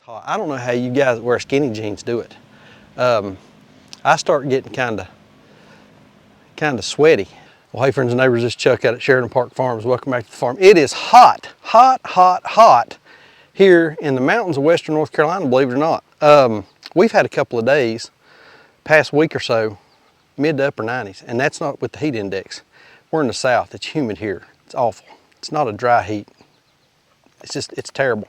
hot. I don't know how you guys that wear skinny jeans do it. I start getting kind of sweaty. Well, hey friends and neighbors, this is Chuck out at Sheridan Park Farms. Welcome back to the farm. It is hot, hot, hot, hot here in the mountains of western North Carolina, believe it or not. We've had a couple of days, past week or so, mid to upper 90s, and that's not with the heat index. We're in the south, it's humid here. It's awful. It's not a dry heat. It's terrible.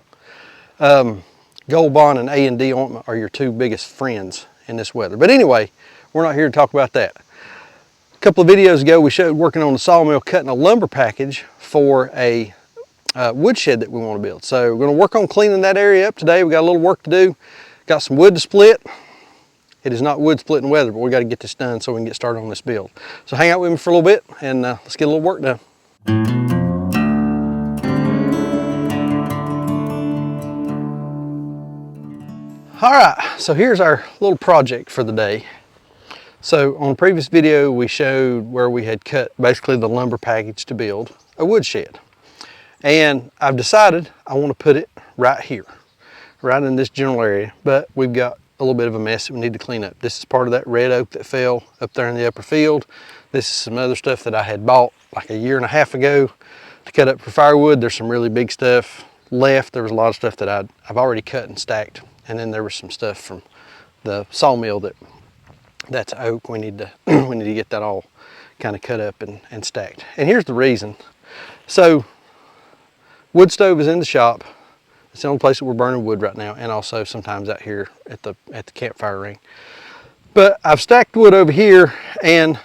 Gold Bond and A&D ointment are your two biggest friends in this weather. But anyway, we're not here to talk about that. A couple of videos ago, we showed working on the sawmill, cutting a lumber package for a woodshed that we want to build. So we're going to work on cleaning that area up today. We got a little work to do. Got some wood to split. It is not wood splitting weather, but we got to get this done so we can get started on this build. So hang out with me for a little bit and let's get a little work done. All right, so here's our little project for the day. So on the previous video, we showed where we had cut basically the lumber package to build a woodshed. And I've decided I want to put it right here, right in this general area, but we've got a little bit of a mess that we need to clean up. This is part of that red oak that fell up there in the upper field. This is some other stuff that I had bought like a year and a half ago to cut up for firewood. There's some really big stuff left. There was a lot of stuff that I've already cut and stacked. And then there was some stuff from the sawmill that's oak. We need to get that all kind of cut up and stacked. And here's the reason. So wood stove is in the shop. It's the only place that we're burning wood right now, and also sometimes out here at the campfire ring. But I've stacked wood over here, and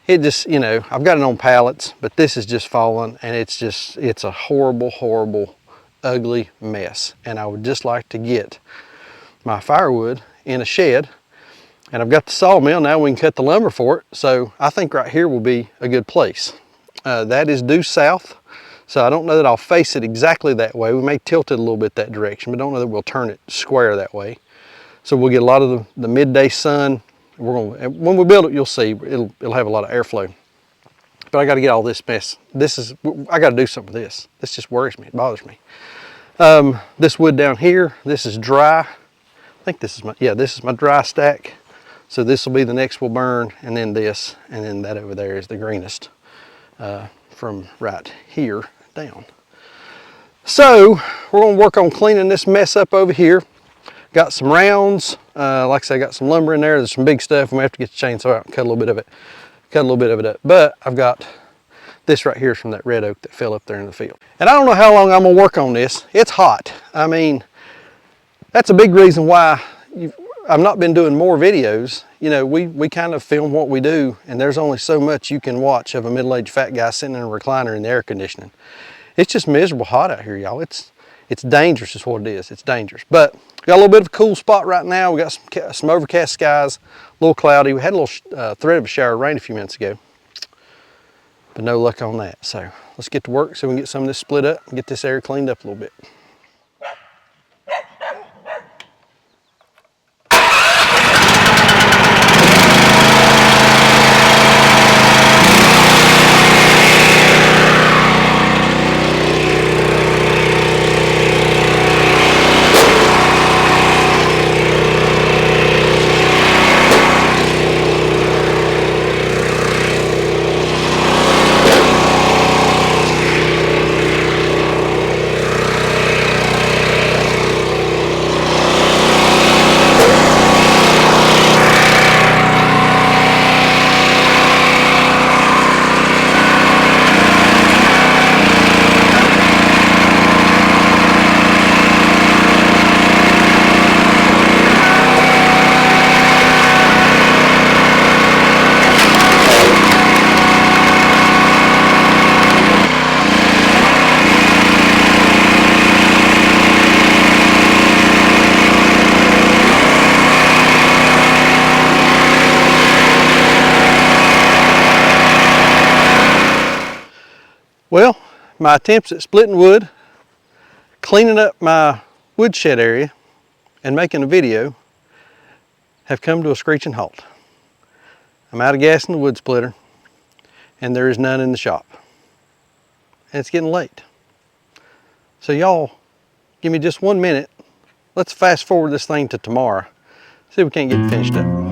it just, you know, I've got it on pallets, but this is just falling, and it's a horrible, horrible, ugly mess. And I would just like to get my firewood in a shed, and I've got the sawmill. Now we can cut the lumber for it. So I think right here will be a good place. That is due south, so I don't know that I'll face it exactly that way. We may tilt it a little bit that direction, but don't know that we'll turn it square that way. So we'll get a lot of the midday sun. When we build it, you'll see it'll have a lot of airflow. But I got to get all this mess. I got to do something with this. This just worries me. It bothers me. This wood down here, this is dry. I think this is my dry stack. So this will be the next we'll burn, and then this, and then that over there is the greenest from right here down. So we're going to work on cleaning this mess up over here. Got some rounds. Like I said, I got some lumber in there. There's some big stuff. We may have to get the chainsaw out and cut a little bit of it up. But I've got this right here from that red oak that fell up there in the field. And I don't know how long I'm gonna work on this. It's hot. I mean, that's a big reason why I've not been doing more videos. You know, we kind of film what we do, and there's only so much you can watch of a middle-aged fat guy sitting in a recliner in the air conditioning. It's just miserable hot out here, y'all. It's dangerous is what it is. It's dangerous. But got a little bit of a cool spot right now. We got some overcast skies, a little cloudy. We had a little thread of a shower of rain a few minutes ago, but no luck on that. So let's get to work so we can get some of this split up and get this area cleaned up a little bit. Well, my attempts at splitting wood, cleaning up my woodshed area, and making a video have come to a screeching halt. I'm out of gas in the wood splitter, and there is none in the shop. And it's getting late. So y'all, give me just 1 minute let's fast forward this thing to tomorrow. See if we can't get it finished up.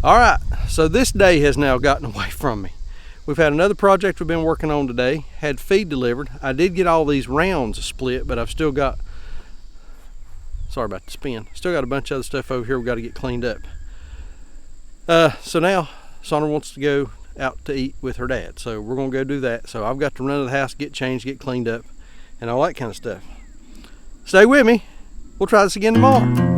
All right, so this day has now gotten away from me. We've had another project we've been working on today, had feed delivered. I did get all these rounds split, but I've still got, sorry about the spin, still got a bunch of other stuff over here we've got to get cleaned up. So now Sandra wants to go out to eat with her dad, so we're gonna go do that. So I've got to run to the house, get changed, get cleaned up, and all that kind of stuff. Stay with me, we'll try this again tomorrow.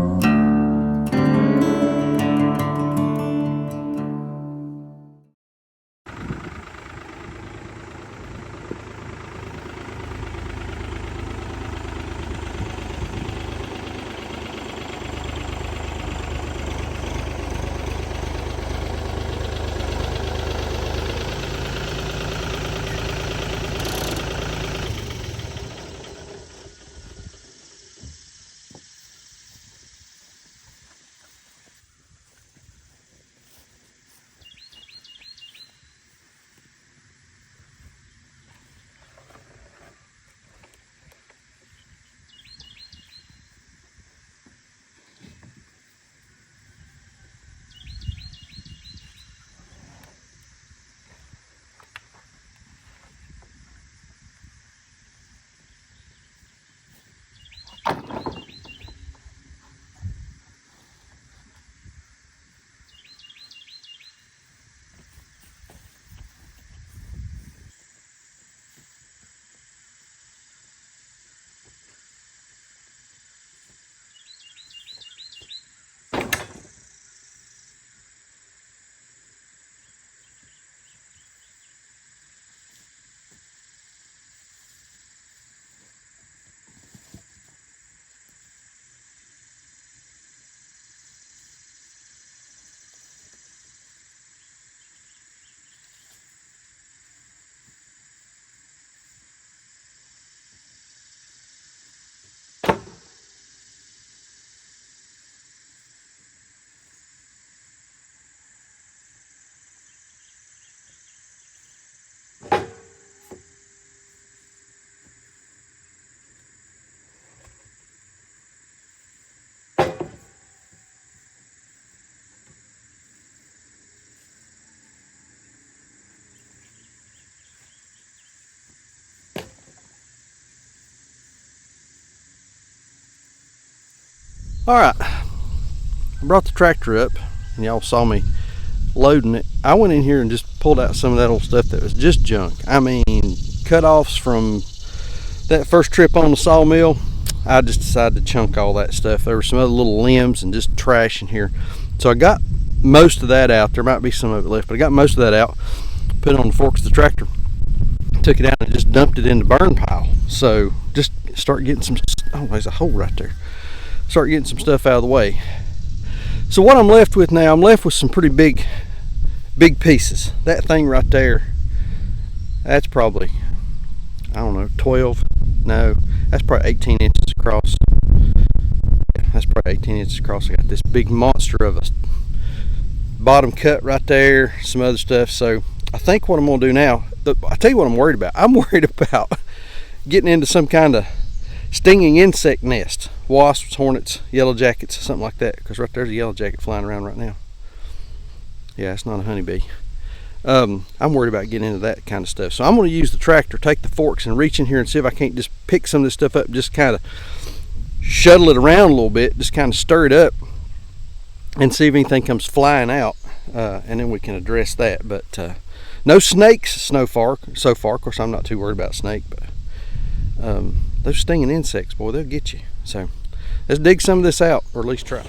All right, I brought the tractor up and y'all saw me loading it. I went in here and just pulled out some of that old stuff that was just junk. I mean, cut-offs from that first trip on the sawmill. I just decided to chunk all that stuff. There were some other little limbs and just trash in here. So I got most of that out. There might be some of it left, but I got most of that out, put it on the forks of the tractor, took it out and just dumped it in the burn pile. So just start getting some, oh, there's a hole right there. Start getting some stuff out of the way. So what I'm left with now, I'm left with some pretty big pieces. That thing right there, that's probably, I don't know, 12, no, that's probably 18 inches across. Yeah, that's probably 18 inches across. I got this big monster of a bottom cut right there, some other stuff. So I think what I'm gonna do now, I'll tell you what I'm worried about. I'm worried about getting into some kind of stinging insect nest, wasps, hornets, yellow jackets, something like that, because right there's a yellow jacket flying around right now. Yeah, it's not a honeybee. I'm worried about getting into that kind of stuff. So I'm going to use the tractor, take the forks and reach in here and see if I can't just pick some of this stuff up, just kind of shuttle it around a little bit, just kind of stir it up and see if anything comes flying out, and then we can address that. But no snakes so far. Of course, I'm not too worried about snake, but those stinging insects, boy, they'll get you. So let's dig some of this out, or at least try.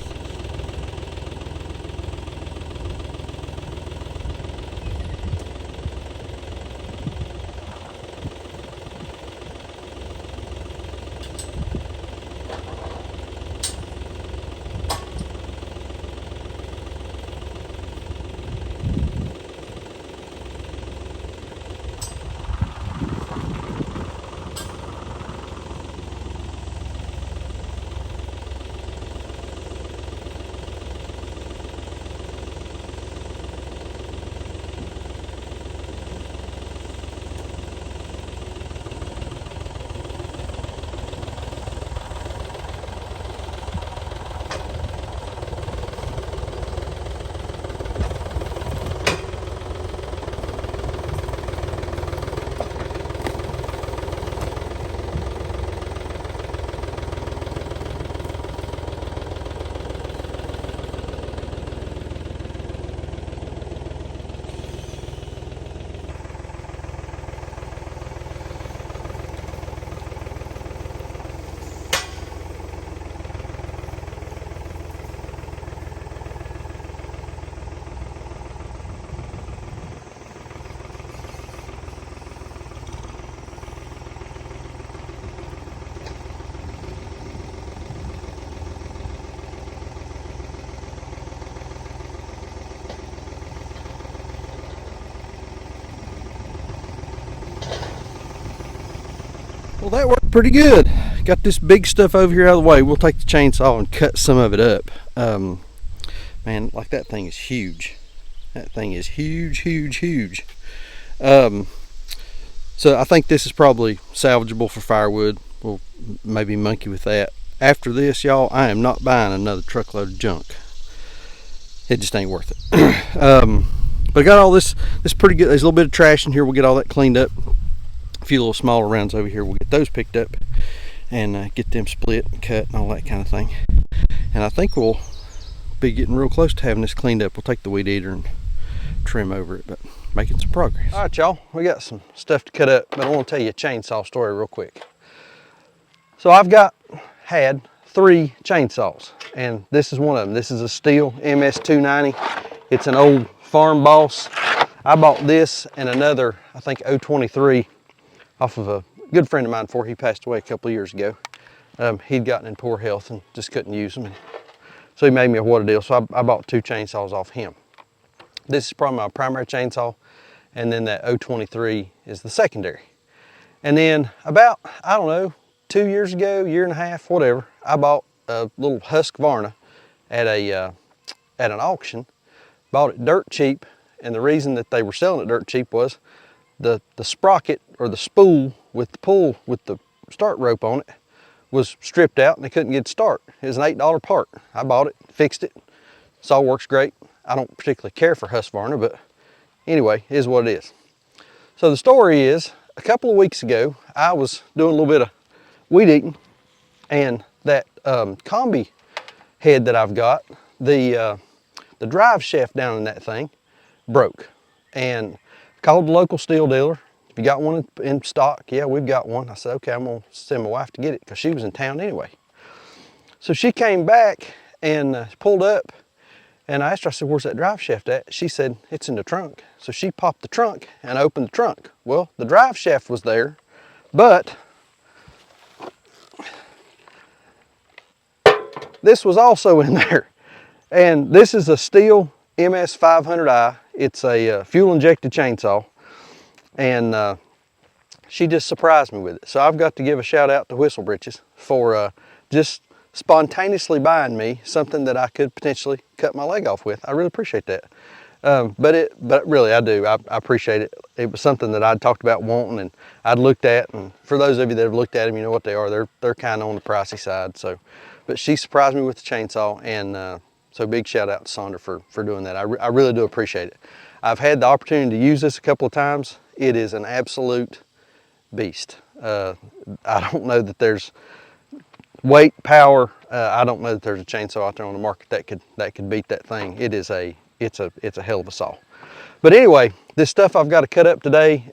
Well, that worked pretty good. Got this big stuff over here out of the way. We'll take the chainsaw and cut some of it up. Man, like that thing is huge. That thing is huge, huge, huge. So I think this is probably salvageable for firewood. We'll maybe monkey with that. After this, y'all, I am not buying another truckload of junk. It just ain't worth it. But I got all this pretty good. There's a little bit of trash in here. We'll get all that cleaned up. A few little smaller rounds over here, we'll get those picked up and get them split and cut and all that kind of thing. And I think we'll be getting real close to having this cleaned up. We'll take the weed eater and trim over it, but making some progress. All right, y'all, we got some stuff to cut up, but I want to tell you a chainsaw story real quick. So I've had 3 chainsaws, and this is one of them. This is a Stihl MS290. It's an old Farm Boss. I bought this and another, I think 023, off of a good friend of mine before he passed away a couple of years ago. He'd gotten in poor health and just couldn't use them. And so he made me a what a deal. So I bought 2 chainsaws off him. This is probably my primary chainsaw, and then that 023 is the secondary. And then about, I don't know, 2 years ago, year and a half, whatever, I bought a little Husqvarna at an auction. Bought it dirt cheap, and the reason that they were selling it dirt cheap was the sprocket or the spool with the start rope on it was stripped out and they couldn't get it to start. It was an $8 part. I bought it, fixed it. Saw works great. I don't particularly care for Husqvarna, but anyway, it is what it is. So the story is, a couple of weeks ago, I was doing a little bit of weed eating, and that combi head that I've got, the drive shaft down in that thing broke. And called the local steel dealer. If you got one in stock? Yeah, we've got one. I said, okay, I'm gonna send my wife to get it because she was in town anyway. So she came back and pulled up, and I asked her, I said, where's that drive shaft at? She said, it's in the trunk. So she popped the trunk and opened the trunk. Well, the drive shaft was there, but this was also in there. And this is a Stihl MS 500i. It's a fuel injected chainsaw. And she just surprised me with it. So I've got to give a shout out to Whistle Britches for just spontaneously buying me something that I could potentially cut my leg off with. I really appreciate that. But really I do. I appreciate it. It was something that I'd talked about wanting and I'd looked at, and for those of you that have looked at them, you know what they are. They're kind of on the pricey side. So, but she surprised me with the chainsaw, and so big shout out to Sandra for doing that. I really do appreciate it. I've had the opportunity to use this a couple of times. It is an absolute beast. I don't know that there's weight, power. I don't know that there's a chainsaw out there on the market that could beat that thing. It's a hell of a saw. But anyway, this stuff I've got to cut up today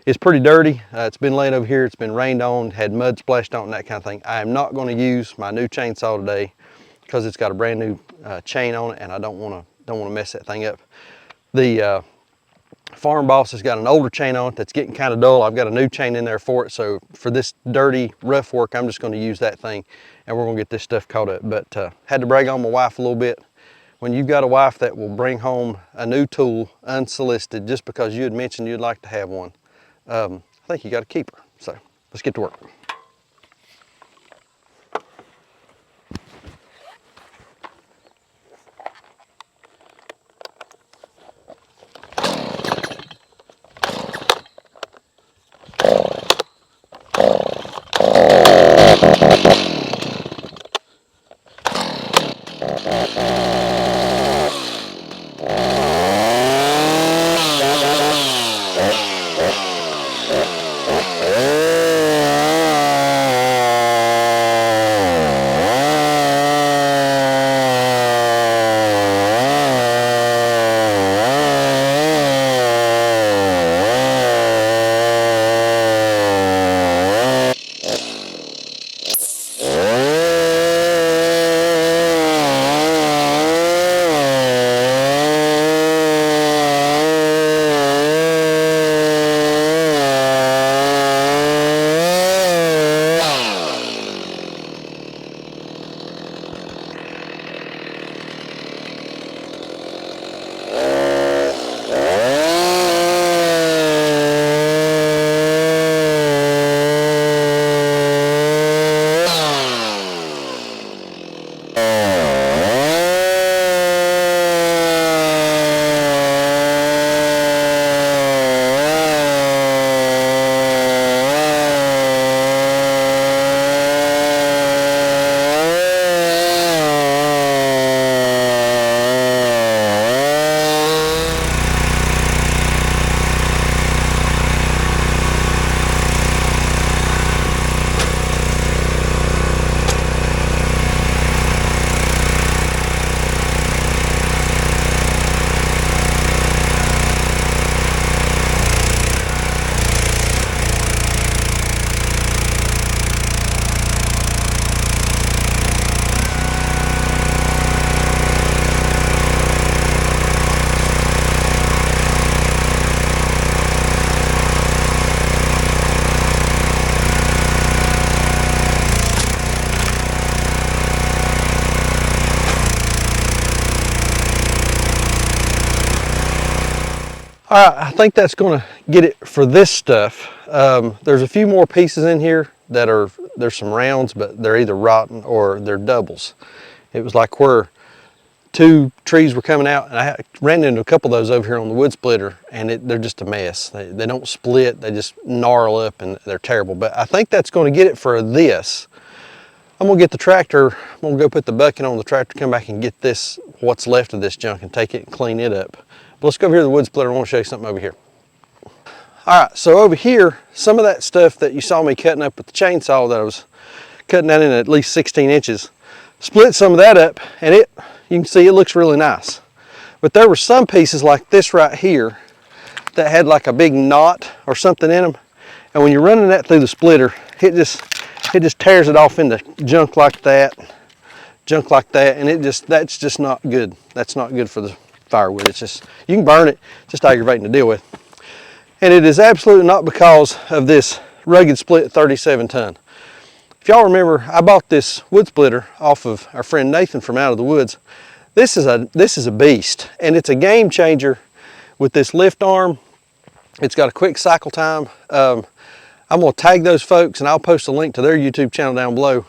is pretty dirty. It's been laying over here. It's been rained on, had mud splashed on, and that kind of thing. I am not going to use my new chainsaw today because it's got a brand new chain on it, and I don't want to mess that thing up. The Farm Boss has got an older chain on it that's getting kind of dull. I've got a new chain in there for it. So for this dirty, rough work, I'm just going to use that thing, and we're going to get this stuff caught up. But had to brag on my wife a little bit. When you've got a wife that will bring home a new tool unsolicited just because you had mentioned you'd like to have one, I think you got to keep her. So let's get to work. All right, I think that's going to get it for this stuff. There's a few more pieces in here that there's some rounds, but they're either rotten or they're doubles. It was like where two trees were coming out, and I ran into a couple of those over here on the wood splitter, and they're just a mess. They don't split, they just gnarl up, and they're terrible. But I think that's going to get it for this. I'm gonna get the tractor, I'm gonna go put the bucket on the tractor, come back and get this, what's left of this junk, and take it and clean it up. But let's go over here to the wood splitter. I want to show you something over here. All right, so over here, some of that stuff that you saw me cutting up with the chainsaw that I was cutting that in at least 16 inches, split some of that up, and you can see it looks really nice. But there were some pieces like this right here that had like a big knot or something in them, and when you're running that through the splitter, it just tears it off into junk like that, and that's just not good. That's not good for the firewood. It's just, you can burn it, just aggravating to deal with. And it is absolutely not because of this rugged split 37 ton. If y'all remember, I bought this wood splitter off of our friend Nathan from Out of the Woods. This is a beast, and it's a game changer with this lift arm. It's got a quick cycle time. I'm gonna tag those folks and I'll post a link to their YouTube channel down below.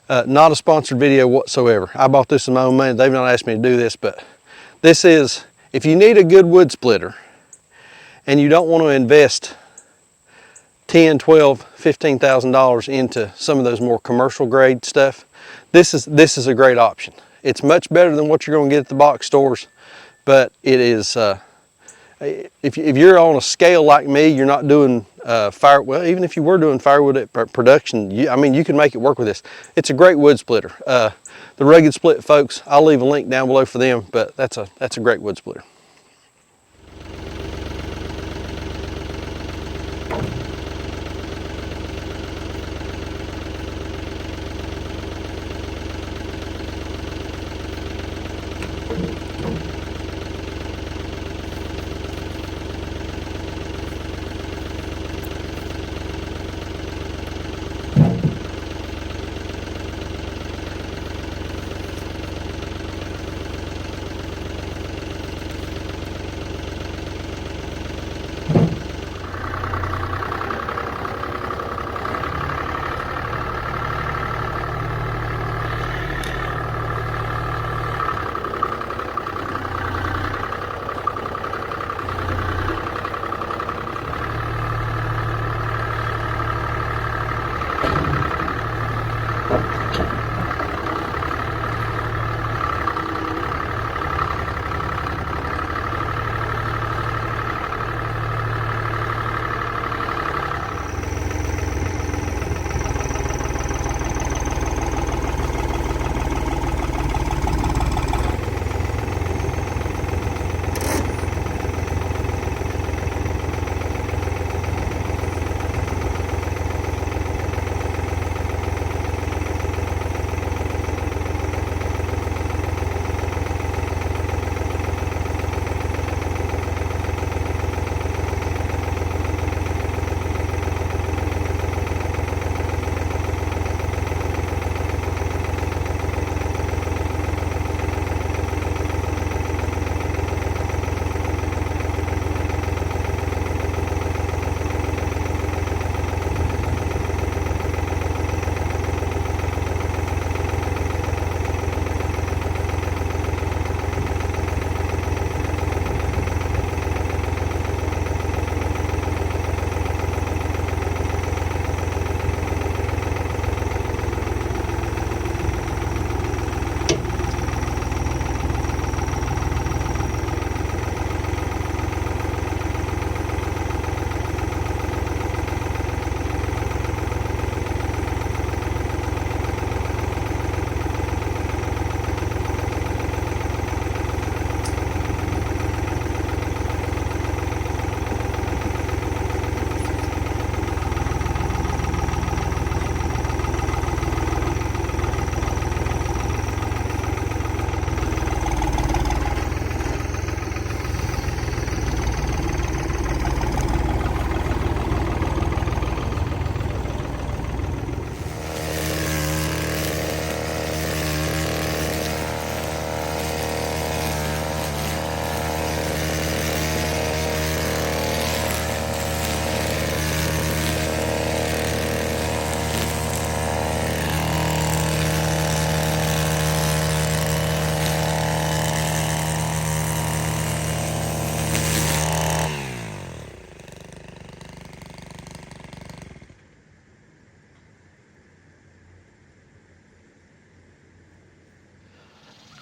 Not a sponsored video whatsoever. I bought this in my own money. They've not asked me to do this, but this is, if you need a good wood splitter and you don't want to invest $10, $12, $15,000 into some of those more commercial grade stuff, this is a great option. It's much better than what you're going to get at the box stores, but it is, if you're on a scale like me, you're not doing well, even if you were doing firewood at production, I mean, you can make it work with this. It's a great wood splitter. The Rugged Split folks, I'll leave a link down below for them, but that's a great wood splitter.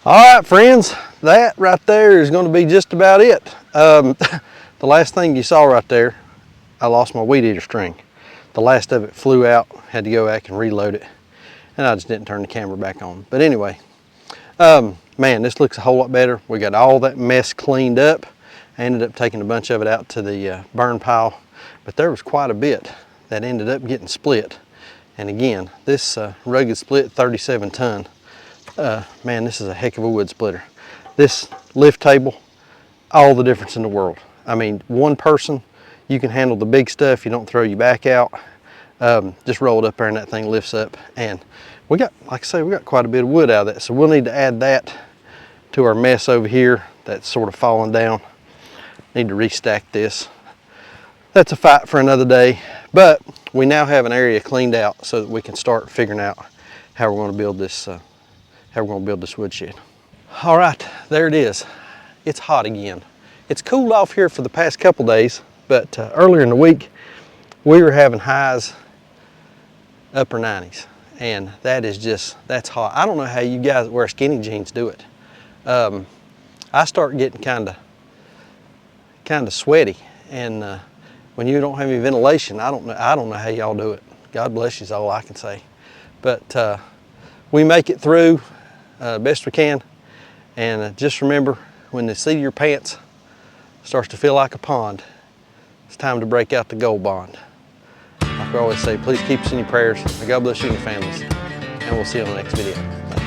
All right, friends, that right there is going to be just about it. The last thing you saw right there, I lost my weed eater string. The last of it flew out, had to go back and reload it. And I just didn't turn the camera back on. But anyway, man, this looks a whole lot better. We got all that mess cleaned up. I ended up taking a bunch of it out to the burn pile, but there was quite a bit that ended up getting split. And again, this rugged split 37 ton, man, this is a heck of a wood splitter. This lift table, all the difference in the world. I mean, one person, you can handle the big stuff, you don't throw your back out. Just roll it up there and that thing lifts up. And we got, like I say, we got quite a bit of wood out of that. So we'll need to add that to our mess over here that's sort of falling down. Need to restack this. That's a fight for another day, but we now have an area cleaned out so that we can start figuring out how we're going to build this woodshed. All right, there it is. It's hot again. It's cooled off here for the past couple days, but earlier in the week we were having highs upper 90s, and that's hot. I don't know how you guys that wear skinny jeans do it. I start getting kind of sweaty, and when you don't have any ventilation, I don't know how y'all do it. God bless you is all I can say. But we make it through best we can, and just remember, when the seat of your pants starts to feel like a pond, it's time to break out the gold bond. Like we always say, please keep us in your prayers. God bless you and your families, and we'll see you on the next video. Thanks.